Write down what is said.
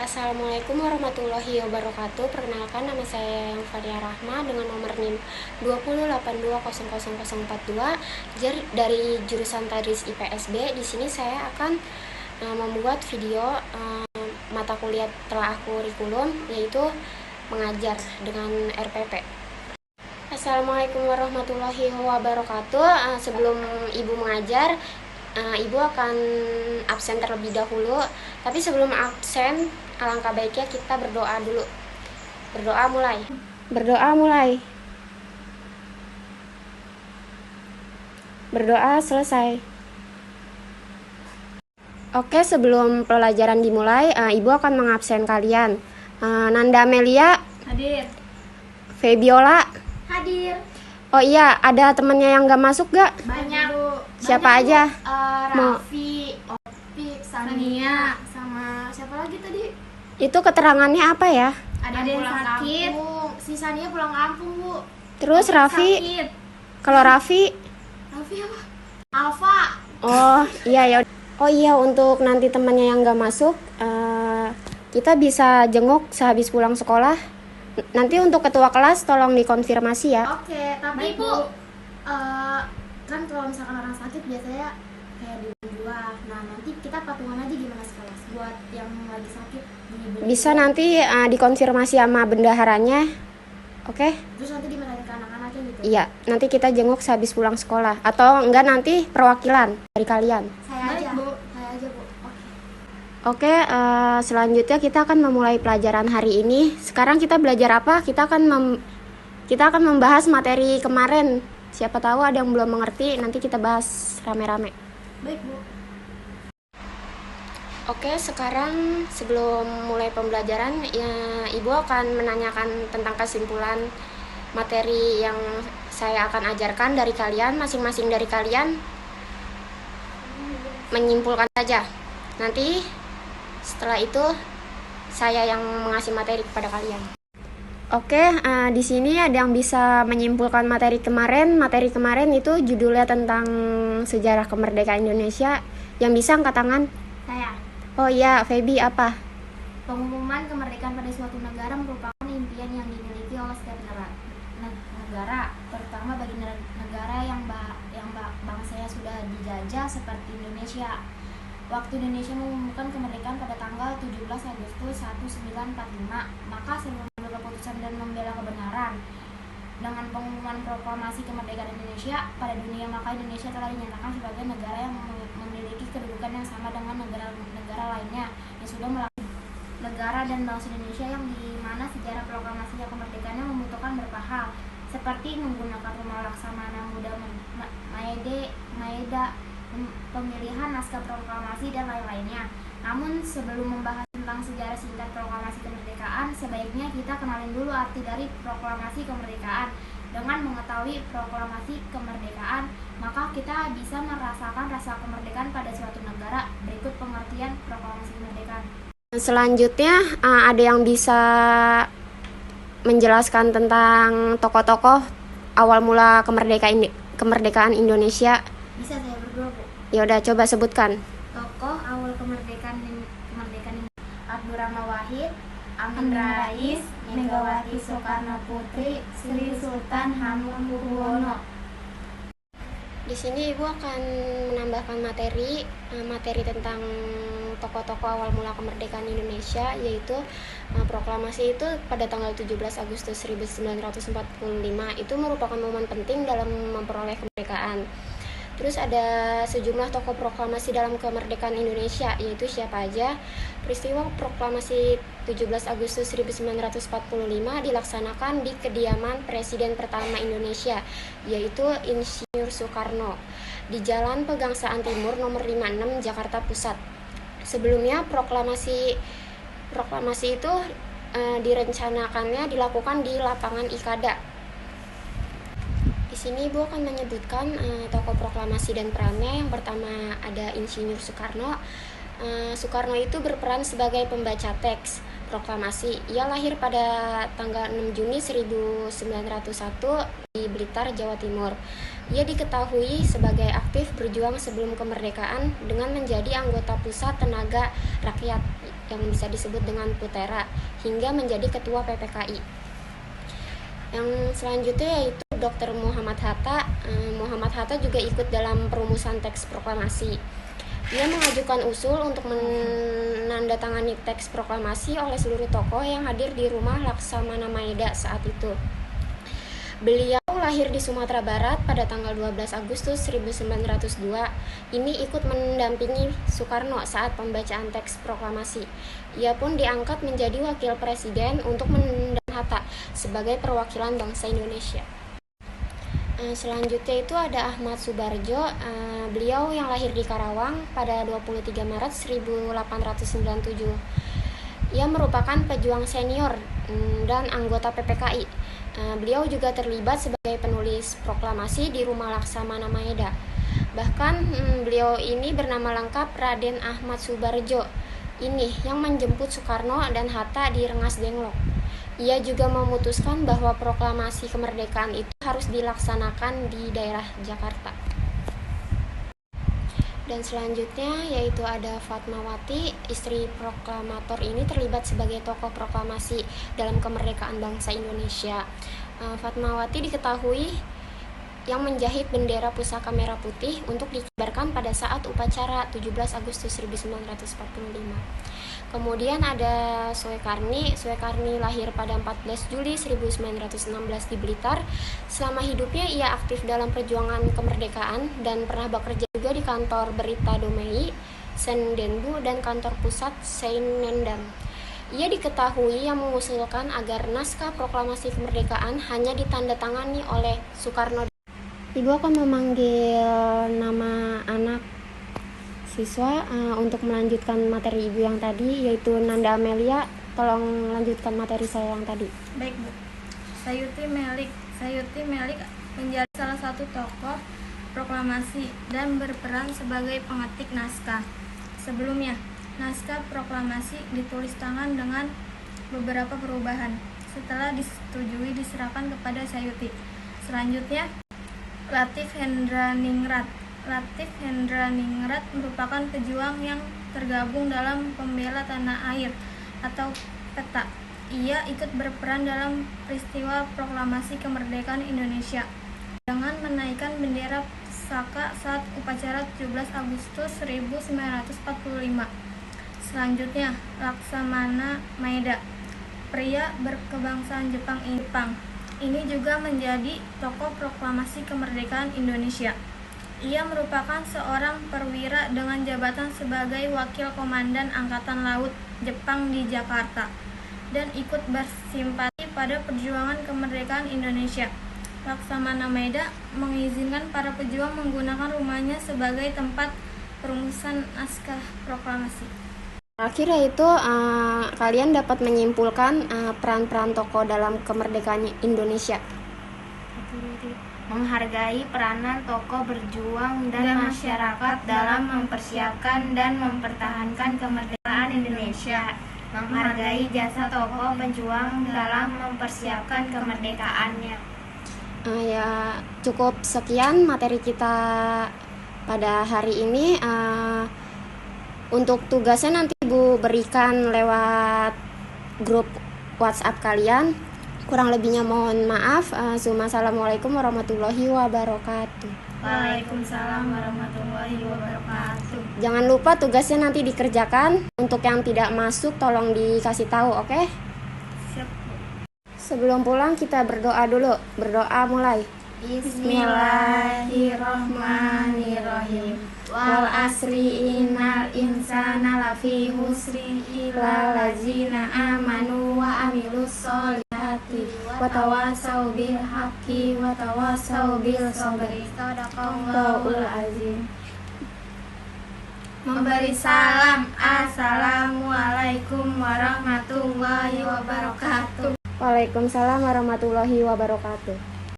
Assalamualaikum warahmatullahi wabarakatuh. Perkenalkan, nama saya yang Fadia Rahma dengan nomor NIM 208200042 dari jurusan Tadris IPSB. Di sini saya akan membuat video mata kuliah telah kurikulum, yaitu mengajar dengan RPP. Assalamualaikum warahmatullahi wabarakatuh. Sebelum Ibu mengajar, Ibu akan absen terlebih dahulu. Tapi sebelum absen, alangkah baiknya kita berdoa dulu. Berdoa mulai. Berdoa mulai. Berdoa selesai. Oke, sebelum pelajaran dimulai, Ibu akan mengabsen kalian. Nanda Melia. Hadir. Febiola. Hadir. Oh iya, ada temennya yang gak masuk gak? Banyak, Bu. Siapa Banyak, aja? Raffi, Opik, Sania, sama siapa lagi tadi? Itu keterangannya apa ya? Ada yang sakit. Si Sania pulang kampung, Bu. Terus Opik Raffi? sakit. Kalau Raffi? Raffi apa? Alfa. Oh iya ya. Oh iya, untuk nanti temannya yang gak masuk, kita bisa jenguk sehabis pulang sekolah. Nanti untuk ketua kelas tolong dikonfirmasi ya. Oke, tapi Baik, Bu, kan kalau misalkan orang sakit biasanya kayak dua. Nah, nanti kita patungan aja gimana sekelas buat yang lagi sakit dibeli. Bisa nanti dikonfirmasi sama bendaharanya. Oke? Terus nanti dimarahin ke anak-anaknya gitu. Iya, nanti kita jenguk sehabis pulang sekolah. Atau enggak nanti perwakilan dari kalian. Saya Baik, aja, Bu. Saya aja, Bu. Oke. Oke, selanjutnya kita akan memulai pelajaran hari ini. Sekarang kita belajar apa? Kita akan membahas materi kemarin. Siapa tahu ada yang belum mengerti, nanti kita bahas rame-rame. Baik, Bu. Oke, sekarang sebelum mulai pembelajaran, ya, Ibu akan menanyakan tentang kesimpulan materi yang saya akan ajarkan dari kalian. Masing-masing dari kalian menyimpulkan saja. Nanti setelah itu saya yang mengasih materi kepada kalian. Oke, di sini ada yang bisa menyimpulkan materi kemarin. Materi kemarin itu judulnya tentang sejarah kemerdekaan Indonesia. Yang bisa angkat tangan. Saya. Oh iya, Feby apa? Pengumuman kemerdekaan pada suatu negara merupakan impian yang dimiliki oleh setiap negara, terutama bagi negara yang bangsanya sudah dijajah seperti Indonesia. Waktu Indonesia mengumumkan kemerdekaan pada tanggal 17 Agustus 1945, maka seluruh mengambil keputusan dan membela kebenaran. Dengan pengumuman proklamasi kemerdekaan Indonesia pada dunia, maka Indonesia telah dinyatakan sebagai negara yang memiliki kedudukan yang sama dengan negara lainnya yang sudah melakukan negara dan bangsa Indonesia, yang dimana sejarah proklamasi kemerdekaannya membutuhkan beberapa hal, seperti menggunakan rumah laksamana muda maeda, pemilihan naskah proklamasi dan lain-lainnya. Namun sebelum membahas tentang sejarah singkat proklamasi kemerdekaan, sebaiknya kita kenalin dulu arti dari proklamasi kemerdekaan. Dengan mengetahui proklamasi kemerdekaan, maka kita bisa merasakan rasa kemerdekaan pada suatu negara. Berikut pengertian proklamasi kemerdekaan. Selanjutnya ada yang bisa menjelaskan tentang tokoh-tokoh awal mula kemerdekaan Indonesia. Bisa saya berdua, Bu. Ya udah, coba sebutkan. Tokoh awal kemerdekaan Abdurrahman Wahid, Amin Rais, Megawati Soekarno Putri, Sri Sultan Hamengkubuwono. Di sini Ibu akan menambahkan materi tentang tokoh-tokoh awal mula kemerdekaan Indonesia, yaitu proklamasi itu pada tanggal 17 Agustus 1945 itu merupakan momen penting dalam memperoleh kemerdekaan. Terus ada sejumlah tokoh proklamasi dalam kemerdekaan Indonesia, yaitu siapa aja. Peristiwa proklamasi 17 Agustus 1945 dilaksanakan di kediaman Presiden pertama Indonesia, yaitu Insinyur Soekarno, di Jalan Pegangsaan Timur nomor 56 Jakarta Pusat. Sebelumnya proklamasi itu direncanakannya dilakukan di lapangan Ikada. Di sini Ibu akan menyebutkan tokoh proklamasi dan perannya. Yang pertama ada Insinyur Soekarno. Soekarno itu berperan sebagai pembaca teks proklamasi. Ia lahir pada tanggal 6 Juni 1901 di Blitar, Jawa Timur. Ia diketahui sebagai aktif berjuang sebelum kemerdekaan dengan menjadi anggota Pusat Tenaga Rakyat yang bisa disebut dengan Putera, hingga menjadi ketua PPKI. Yang selanjutnya yaitu Dr. Muhammad Hatta. Muhammad Hatta juga ikut dalam perumusan teks proklamasi. Ia mengajukan usul untuk menandatangani teks proklamasi oleh seluruh tokoh yang hadir di rumah Laksamana Maeda saat itu. Beliau lahir di Sumatera Barat pada tanggal 12 Agustus 1902. Ini ikut mendampingi Soekarno saat pembacaan teks proklamasi. Ia pun diangkat menjadi wakil presiden untuk menandatangani Hatta sebagai perwakilan bangsa Indonesia. Selanjutnya itu ada Ahmad Subarjo. Beliau yang lahir di Karawang pada 23 Maret 1897. Ia merupakan pejuang senior dan anggota PPKI. Beliau juga terlibat sebagai penulis proklamasi di rumah Laksamana Maeda. Bahkan beliau ini bernama lengkap Raden Ahmad Subarjo. Ini yang menjemput Soekarno dan Hatta di Rengas Dengklok. Ia juga memutuskan bahwa proklamasi kemerdekaan itu harus dilaksanakan di daerah Jakarta. Dan selanjutnya yaitu ada Fatmawati. Istri proklamator ini terlibat sebagai tokoh proklamasi dalam kemerdekaan bangsa Indonesia. Fatmawati diketahui yang menjahit bendera pusaka merah putih untuk dikibarkan pada saat upacara 17 Agustus 1945. Kemudian ada Soekarni. Soekarni lahir pada 14 Juli 1916 di Blitar. Selama hidupnya ia aktif dalam perjuangan kemerdekaan dan pernah bekerja juga di kantor Berita Domei, Sendenbu, dan kantor pusat Seinendam. Ia diketahui yang mengusulkan agar naskah proklamasi kemerdekaan hanya ditandatangani oleh Soekarno. Ibu akan memanggil nama anak siswa untuk melanjutkan materi Ibu yang tadi, yaitu Nanda Amelia. Tolong lanjutkan materi saya yang tadi. Baik, Bu. Sayuti Melik menjadi salah satu tokoh proklamasi dan berperan sebagai pengetik naskah. Sebelumnya, naskah proklamasi ditulis tangan dengan beberapa perubahan. Setelah disetujui diserahkan kepada Sayuti. Selanjutnya, Latif Hendraningrat merupakan pejuang yang tergabung dalam Pembela Tanah Air atau PETA. Ia ikut berperan dalam peristiwa proklamasi kemerdekaan Indonesia dengan menaikkan bendera pusaka saat upacara 17 Agustus 1945. Selanjutnya, Laksamana Maeda, pria berkebangsaan Jepang. Ini juga menjadi tokoh proklamasi kemerdekaan Indonesia. Ia merupakan seorang perwira dengan jabatan sebagai Wakil Komandan Angkatan Laut Jepang di Jakarta dan ikut bersimpati pada perjuangan kemerdekaan Indonesia. Laksamana Maeda mengizinkan para pejuang menggunakan rumahnya sebagai tempat perumusan naskah proklamasi. Terakhir yaitu kalian dapat menyimpulkan peran-peran tokoh dalam kemerdekaan Indonesia. Menghargai peranan tokoh berjuang dan masyarakat dalam mempersiapkan dan mempertahankan kemerdekaan Indonesia. Menghargai jasa tokoh pejuang dalam mempersiapkan kemerdekaannya. Ya, cukup sekian materi kita pada hari ini. Untuk tugasnya nanti Ibu berikan lewat grup WhatsApp kalian. Kurang lebihnya mohon maaf. Assalamualaikum warahmatullahi wabarakatuh. Waalaikumsalam warahmatullahi wabarakatuh. Jangan lupa tugasnya nanti dikerjakan. Untuk yang tidak masuk tolong dikasih tahu, oke? Siap. Sebelum pulang kita berdoa dulu. Berdoa mulai. Bismillahirrahmanirrahim. Wal asri innal insana lafi husri illa lazina amanu wa amilus solihati wa tawasau bil haqqi wa tawasau bil sabri. Sadaqallahul azim. Memberi salam. Assalamualaikum warahmatullahi wabarakatuh. Waalaikumsalam warahmatullahi wabarakatuh.